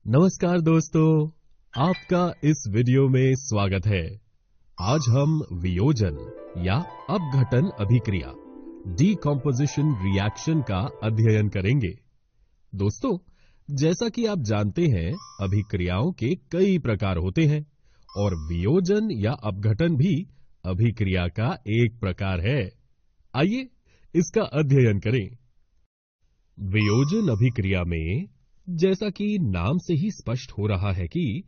नमस्कार दोस्तों, आपका इस वीडियो में स्वागत है। आज हम वियोजन या अपघटन अभिक्रिया डीकॉम्पोजिशन रिएक्शन का अध्ययन करेंगे। दोस्तों, जैसा कि आप जानते हैं, अभिक्रियाओं के कई प्रकार होते हैं और वियोजन या अपघटन भी अभिक्रिया का एक प्रकार है। आइए इसका अध्ययन करें। वियोजन अभिक्रिया में, जैसा कि नाम से ही स्पष्ट हो रहा है कि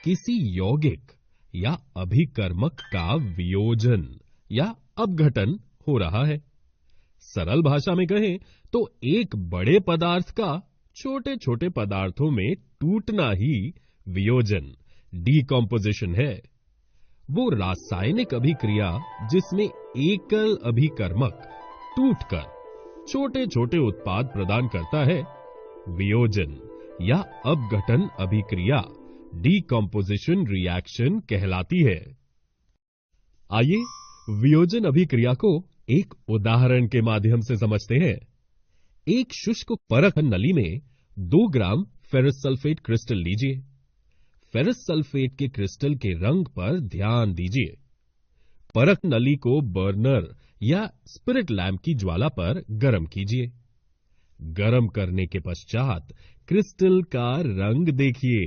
किसी यौगिक या अभिकर्मक का वियोजन या अपघटन हो रहा है। सरल भाषा में कहें तो एक बड़े पदार्थ का छोटे छोटे पदार्थों में टूटना ही वियोजन डीकॉम्पोजिशन है। वो रासायनिक अभिक्रिया जिसमें एकल अभिकर्मक टूटकर छोटे छोटे उत्पाद प्रदान करता है, वियोजन या अपघटन अभिक्रिया डीकॉम्पोजिशन रिएक्शन कहलाती है। आइए वियोजन अभिक्रिया को एक उदाहरण के माध्यम से समझते हैं। एक शुष्क परख नली में 2 ग्राम फेरस सल्फेट क्रिस्टल लीजिए। फेरस सल्फेट के क्रिस्टल के रंग पर ध्यान दीजिए। परख नली को बर्नर या स्पिरिट लैंप की ज्वाला पर गर्म कीजिए। गर्म करने के पश्चात क्रिस्टल का रंग देखिए।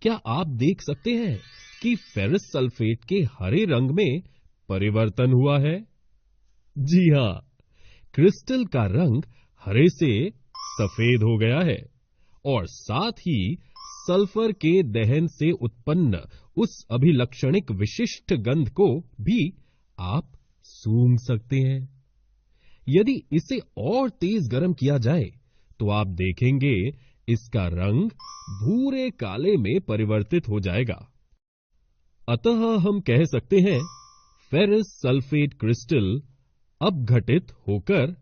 क्या आप देख सकते हैं कि फेरस सल्फेट के हरे रंग में परिवर्तन हुआ है? जी हां, क्रिस्टल का रंग हरे से सफेद हो गया है और साथ ही सल्फर के दहन से उत्पन्न उस अभिलक्षणिक विशिष्ट गंध को भी आप सूंघ सकते हैं। यदि इसे और तेज गर्म किया जाए तो आप देखेंगे इसका रंग भूरे काले में परिवर्तित हो जाएगा। अतः हम कह सकते हैं फेरस सल्फेट क्रिस्टल अपघटित होकर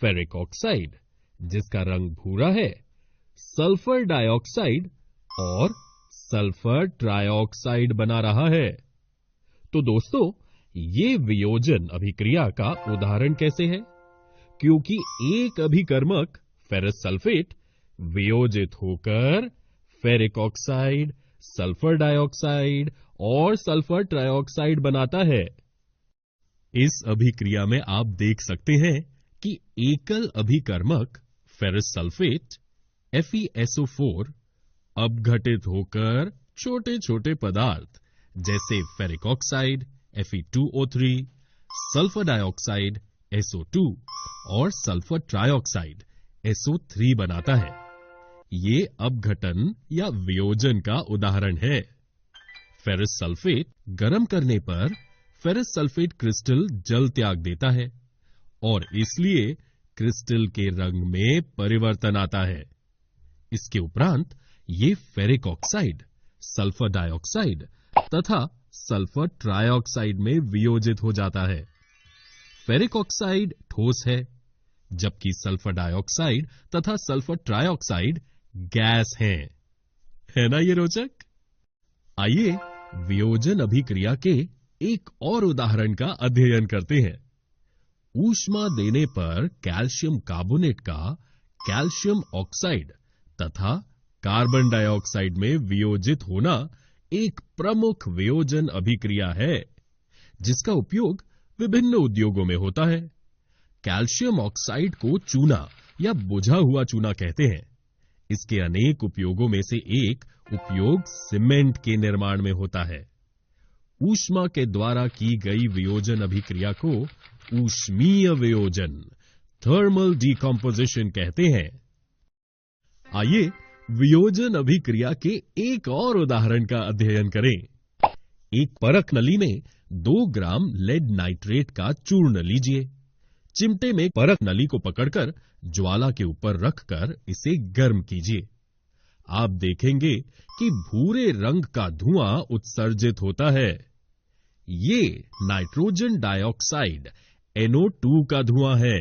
फेरिक ऑक्साइड, जिसका रंग भूरा है, सल्फर डाइऑक्साइड और सल्फर ट्राइऑक्साइड बना रहा है। तो दोस्तों, ये वियोजन अभिक्रिया का उदाहरण कैसे है? क्योंकि एक अभिकर्मक फेरस सल्फेट वियोजित होकर फेरिक ऑक्साइड, सल्फर डाइऑक्साइड और सल्फर ट्राइऑक्साइड बनाता है। इस अभिक्रिया में आप देख सकते हैं कि एकल अभिकर्मक फेरस सल्फेट FeSO4 अपघटित होकर छोटे छोटे पदार्थ जैसे ferric oxide Fe2O3, sulphur dioxide SO2 और सल्फर ट्राइऑक्साइड SO3 बनाता है। ये अपघटन या वियोजन का उदाहरण है। फेरस सल्फेट गर्म करने पर फेरस सल्फेट क्रिस्टल जल त्याग देता है और इसलिए क्रिस्टल के रंग में परिवर्तन आता है। इसके उपरांत ये फेरिक ऑक्साइड, सल्फर डाइऑक्साइड तथा सल्फर ट्राइऑक्साइड में वियोजित हो जाता है। फेरिक ऑक्साइड ठोस है, जबकि सल्फर डाइऑक्साइड तथा सल्फर ट्राइऑक्साइड गैस हैं। है ना ये रोचक? आइए वियोजन अभिक्रिया के एक और उदाहरण का अध्ययन करते हैं। ऊष्मा देने पर कैल्शियम कार्बोनेट का कैल्शियम ऑक्साइड तथा कार्बन डाइऑक्साइड में वियोजित होना एक प्रमुख वियोजन अभिक्रिया है, जिसका उपयोग विभिन्न उद्योगों में होता है। कैल्शियम ऑक्साइड को चूना या बुझा हुआ चूना कहते हैं। इसके अनेक उपयोगों में से एक उपयोग सीमेंट के निर्माण में होता है। ऊष्मा के द्वारा की गई वियोजन अभिक्रिया को ऊष्मीय वियोजन, थर्मल डीकॉम्पोजिशन कहते हैं। आइए वियोजन अभिक्रिया के एक और उदाहरण का अध्ययन करें। एक परख नली में 2 ग्राम लेड नाइट्रेट का चूर्ण लीजिए। चिमटे में परख नली को पकड़कर ज्वाला के ऊपर रखकर इसे गर्म कीजिए। आप देखेंगे कि भूरे रंग का धुआं उत्सर्जित होता है। ये नाइट्रोजन डाइऑक्साइड NO2 का धुआं है।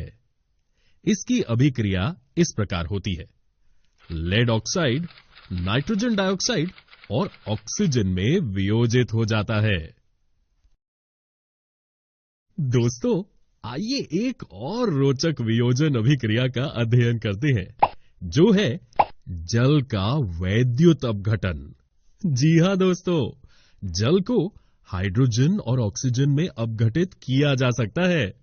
इसकी अभिक्रिया इस प्रकार होती है। लेड ऑक्साइड नाइट्रोजन डाइऑक्साइड और ऑक्सीजन में वियोजित हो जाता है। दोस्तों, आइए एक और रोचक वियोजन अभिक्रिया का अध्ययन करते हैं, जो है जल का वैद्युत अपघटन। जी हां दोस्तों, जल को हाइड्रोजन और ऑक्सीजन में अपघटित किया जा सकता है।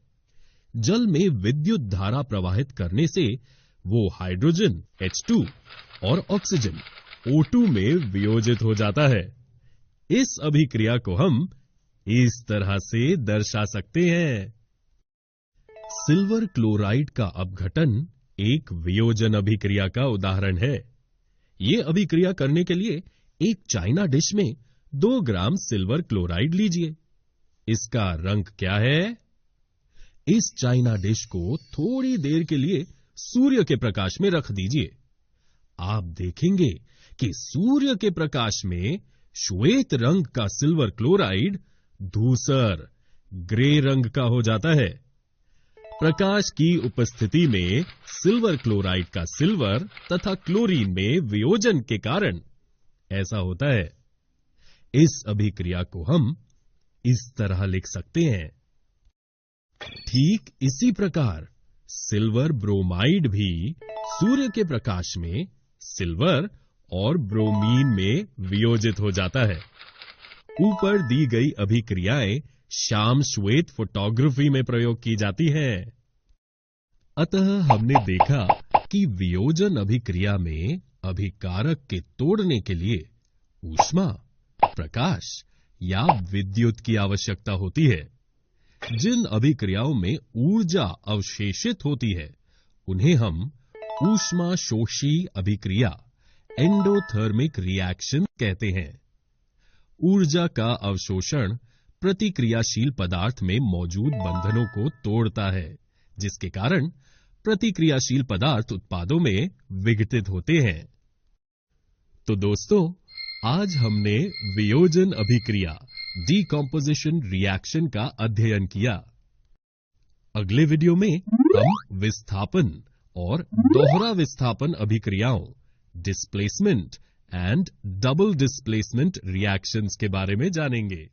जल में विद्युत धारा प्रवाहित करने से वो हाइड्रोजन H2 और ऑक्सीजन O2 में वियोजित हो जाता है। इस अभिक्रिया को हम इस तरह से दर्शा सकते हैं। सिल्वर क्लोराइड का अपघटन एक वियोजन अभिक्रिया का उदाहरण है। ये अभिक्रिया करने के लिए एक चाइना डिश में 2 ग्राम सिल्वर क्लोराइड लीजिए। इसका रंग क्या है? इस चाइना डिश को थोड़ी देर के लिए सूर्य के प्रकाश में रख दीजिए। आप देखेंगे कि सूर्य के प्रकाश में श्वेत रंग का सिल्वर क्लोराइड धूसर ग्रे रंग का हो जाता है। प्रकाश की उपस्थिति में सिल्वर क्लोराइड का सिल्वर तथा क्लोरीन में वियोजन के कारण ऐसा होता है। इस अभिक्रिया को हम इस तरह लिख सकते हैं। ठीक इसी प्रकार सिल्वर ब्रोमाइड भी सूर्य के प्रकाश में सिल्वर और ब्रोमीन में वियोजित हो जाता है। ऊपर दी गई अभिक्रियाएं श्याम श्वेत फोटोग्राफी में प्रयोग की जाती हैं। अतः हमने देखा कि वियोजन अभिक्रिया में अभिकारक के तोड़ने के लिए ऊष्मा, प्रकाश या विद्युत की आवश्यकता होती है। जिन अभिक्रियाओं में ऊर्जा अवशेषित होती है उन्हें हम ऊष्मा शोषी अभिक्रिया एंडोथर्मिक रिएक्शन कहते हैं। ऊर्जा का अवशोषण प्रतिक्रियाशील पदार्थ में मौजूद बंधनों को तोड़ता है, जिसके कारण प्रतिक्रियाशील पदार्थ उत्पादों में विघटित होते हैं। तो दोस्तों, आज हमने वियोजन अभिक्रिया डिकम्पोजिशन रिएक्शन का अध्ययन किया। अगले वीडियो में हम विस्थापन और दोहरा विस्थापन अभिक्रियाओं displacement and double displacement reactions के बारे में जानेंगे।